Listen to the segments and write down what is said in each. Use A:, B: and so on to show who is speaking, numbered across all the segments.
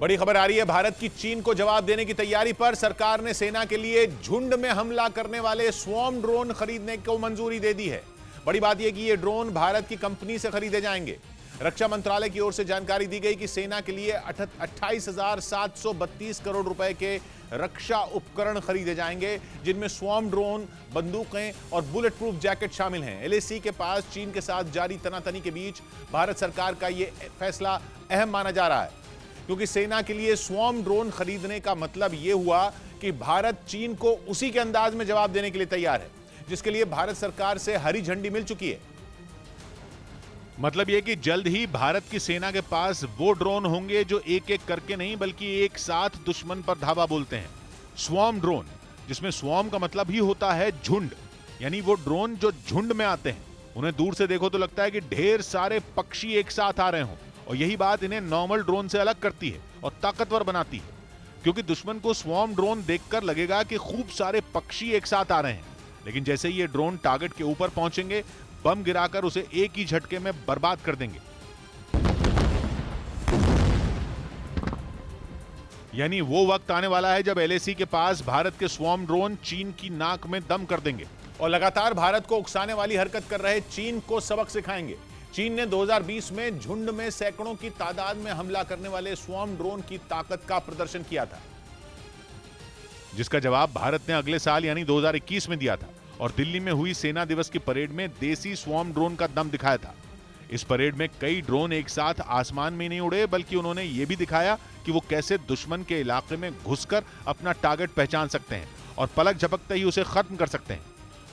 A: बड़ी खबर आ रही है भारत की चीन को जवाब देने की तैयारी पर। सरकार ने सेना के लिए झुंड में हमला करने वाले स्वॉर्म ड्रोन खरीदने को मंजूरी दे दी है। बड़ी बात यह कि ये ड्रोन भारत की कंपनी से खरीदे जाएंगे। रक्षा मंत्रालय की ओर से जानकारी दी गई कि सेना के लिए 28,732 करोड़ रुपए के रक्षा उपकरण खरीदे जाएंगे, जिनमें स्वॉर्म ड्रोन, बंदूकें और बुलेट प्रूफ जैकेट शामिल हैं। एलएसी के पास चीन के साथ जारी तनातनी के बीच भारत सरकार का यह फैसला अहम माना जा रहा है, क्योंकि सेना के लिए स्वॉर्म ड्रोन खरीदने का मतलब यह हुआ कि भारत चीन को उसी के अंदाज में जवाब देने के लिए तैयार है, जिसके लिए भारत सरकार से हरी झंडी मिल चुकी है। मतलब यह कि जल्द ही भारत की सेना के पास वो ड्रोन होंगे जो एक एक करके नहीं बल्कि एक साथ दुश्मन पर धावा बोलते हैं। स्वॉर्म ड्रोन, जिसमें स्वॉर्म का मतलब ही होता है झुंड, यानी वो ड्रोन जो झुंड में आते हैं। उन्हें दूर से देखो तो लगता है कि ढेर सारे पक्षी एक साथ आ रहे हों, और यही बात इन्हें नॉर्मल ड्रोन से अलग करती है और ताकतवर बनाती है, क्योंकि दुश्मन को स्वॉर्म ड्रोन देखकर लगेगा कि खूब सारे पक्षी एक साथ आ रहे हैं, लेकिन जैसे ही ये ड्रोन टारगेट के ऊपर पहुंचेंगे, बम गिराकर उसे एक ही झटके में बर्बाद कर देंगे। यानी वो वक्त आने वाला है जब एलएसी के पास भारत के स्वॉर्म ड्रोन चीन की नाक में दम कर देंगे और लगातार भारत को उकसाने वाली हरकत कर रहे चीन को सबक सिखाएंगे। चीन ने 2020 में झुंड में सैकड़ों की तादाद में हमला करने वाले स्वॉर्म ड्रोन की ताकत का प्रदर्शन किया था, जिसका जवाब भारत ने अगले साल यानी 2021 में दिया था और दिल्ली में हुई सेना दिवस की परेड में देसी स्वॉर्म ड्रोन का दम दिखाया था। इस परेड में कई ड्रोन एक साथ आसमान में नहीं उड़े, बल्कि उन्होंने यह भी दिखाया कि वो कैसे दुश्मन के इलाके में घुसकर अपना टारगेट पहचान सकते हैं और पलक झपकते ही उसे खत्म कर सकते हैं।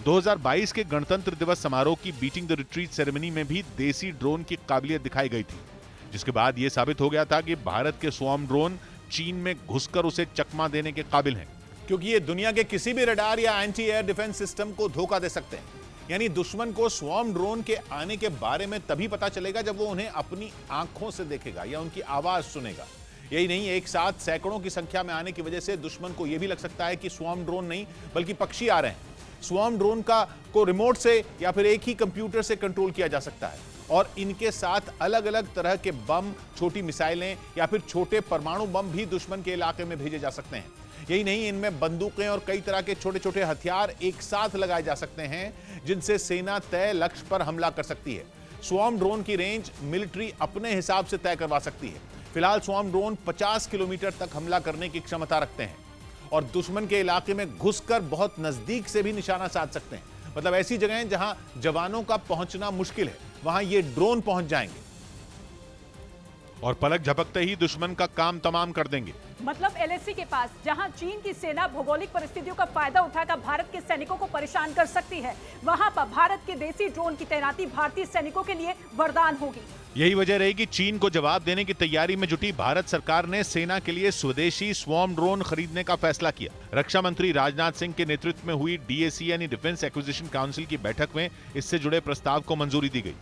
A: 2022 के गणतंत्र दिवस समारोह की बीटिंग द रिट्रीट सेरेमनी में भी देसी ड्रोन की काबिलियत दिखाई गई थी, जिसके बाद यह साबित हो गया था कि भारत के स्वॉर्म ड्रोन चीन में घुसकर उसे चकमा देने के काबिल हैं, क्योंकि ये दुनिया के किसी भी रडार या एंटी एयर डिफेंस सिस्टम को धोखा दे सकते हैं। यानी दुश्मन को स्वॉर्म ड्रोन के आने के बारे में तभी पता चलेगा जब वो उन्हें अपनी आंखों से देखेगा या उनकी आवाज सुनेगा। यही नहीं, एक साथ सैकड़ों की संख्या में आने की वजह से दुश्मन को यह भी लग सकता है कि स्वॉर्म ड्रोन नहीं बल्कि पक्षी आ रहे हैं। स्वॉर्म ड्रोन को रिमोट से या फिर एक ही कंप्यूटर से कंट्रोल किया जा सकता है और इनके साथ अलग अलग तरह के बम, छोटी मिसाइलें या फिर छोटे परमाणु बम भी दुश्मन के इलाके में भेजे जा सकते हैं। यही नहीं, इनमें बंदूकें और कई तरह के छोटे छोटे हथियार एक साथ लगाए जा सकते हैं, जिनसे सेना तय लक्ष्य पर हमला कर सकती है। स्वॉर्म ड्रोन की रेंज मिलिट्री अपने हिसाब से तय करवा सकती है। फिलहाल स्वॉर्म ड्रोन 50 किलोमीटर तक हमला करने की क्षमता रखते हैं और दुश्मन के इलाके में घुसकर बहुत नजदीक से भी निशाना साध सकते हैं। मतलब ऐसी जगहें जहां जवानों का पहुंचना मुश्किल है, वहां ये ड्रोन पहुंच जाएंगे और पलक झपकते ही दुश्मन का काम तमाम कर देंगे।
B: मतलब एलएसी के पास जहां चीन की सेना भौगोलिक परिस्थितियों का फायदा उठाकर भारत के सैनिकों को परेशान कर सकती है, वहां पर भारत के देसी ड्रोन की तैनाती भारतीय सैनिकों के लिए वरदान होगी।
A: यही वजह रहेगी चीन को जवाब देने की तैयारी में जुटी भारत सरकार ने सेना के लिए स्वदेशी स्वॉर्म ड्रोन खरीदने का फैसला किया। रक्षा मंत्री राजनाथ सिंह के नेतृत्व में हुई डीएसी यानी डिफेंस एक्विजिशन काउंसिल की बैठक में इससे जुड़े प्रस्ताव को मंजूरी दी गई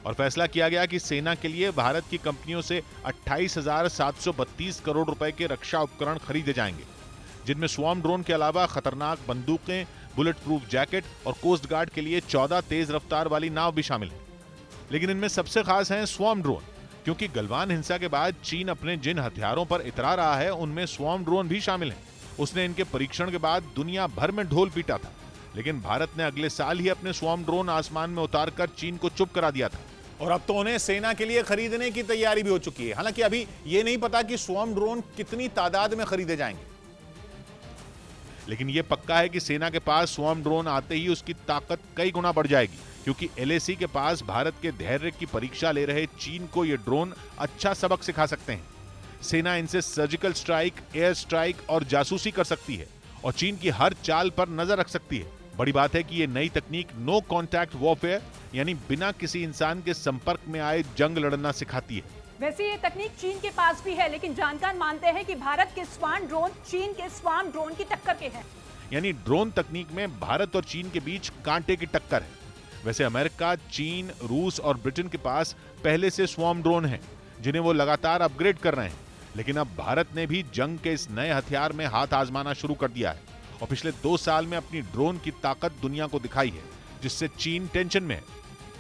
A: और फैसला किया गया कि सेना के लिए भारत की कंपनियों से 28,732 करोड़ रुपए के रक्षा उपकरण खरीदे जाएंगे, जिनमें स्वॉर्म ड्रोन के अलावा खतरनाक बंदूकें, बुलेट प्रूफ जैकेट और कोस्ट गार्ड के लिए 14 तेज रफ्तार वाली नाव भी शामिल है। लेकिन इनमें सबसे खास हैं स्वॉर्म ड्रोन, क्योंकि गलवान हिंसा के बाद चीन अपने जिन हथियारों पर इतरा रहा है, उनमें स्वॉर्म ड्रोन भी शामिल हैं। उसने इनके परीक्षण के बाद दुनिया भर में ढोल पीटा था, लेकिन भारत ने अगले साल ही अपने स्वॉर्म ड्रोन आसमान में उतारकर चीन को चुप करा दिया था और अब तो उन्हें सेना के लिए खरीदने की तैयारी भी हो चुकी है। हालांकि अभी यह नहीं पता कि स्वॉर्म ड्रोन कितनी तादाद में खरीदे जाएंगे, लेकिन यह पक्का है कि सेना के पास स्वॉर्म ड्रोन आते ही उसकी ताकत कई गुना बढ़ जाएगी, क्योंकि एलएसी के पास भारत के धैर्य की परीक्षा ले रहे चीन को यह ड्रोन अच्छा सबक सिखा सकते हैं। सेना इनसे सर्जिकल स्ट्राइक, एयर स्ट्राइक और जासूसी कर सकती है और चीन की हर चाल पर नजर रख सकती है। बड़ी बात है कि यह नई तकनीक नो कॉन्टैक्ट वॉरफेयर यानी बिना किसी इंसान के संपर्क में आए जंग लड़ना सिखाती है।
B: वैसे ये तकनीक चीन के पास भी है, लेकिन जानकार मानते हैं कि भारत के स्वॉर्म ड्रोन चीन के स्वॉर्म ड्रोन की टक्कर के हैं।
A: यानी ड्रोन तकनीक में भारत और चीन के बीच कांटे की टक्कर है। वैसे अमेरिका, चीन, रूस और ब्रिटेन के पास पहले से स्वॉर्म ड्रोन हैं, जिन्हें वो लगातार अपग्रेड कर रहे हैं, लेकिन अब भारत ने भी जंग के इस नए हथियार में हाथ आजमाना शुरू कर दिया है और पिछले 2 साल में अपनी ड्रोन की ताकत दुनिया को दिखाई है, जिससे चीन टेंशन में है।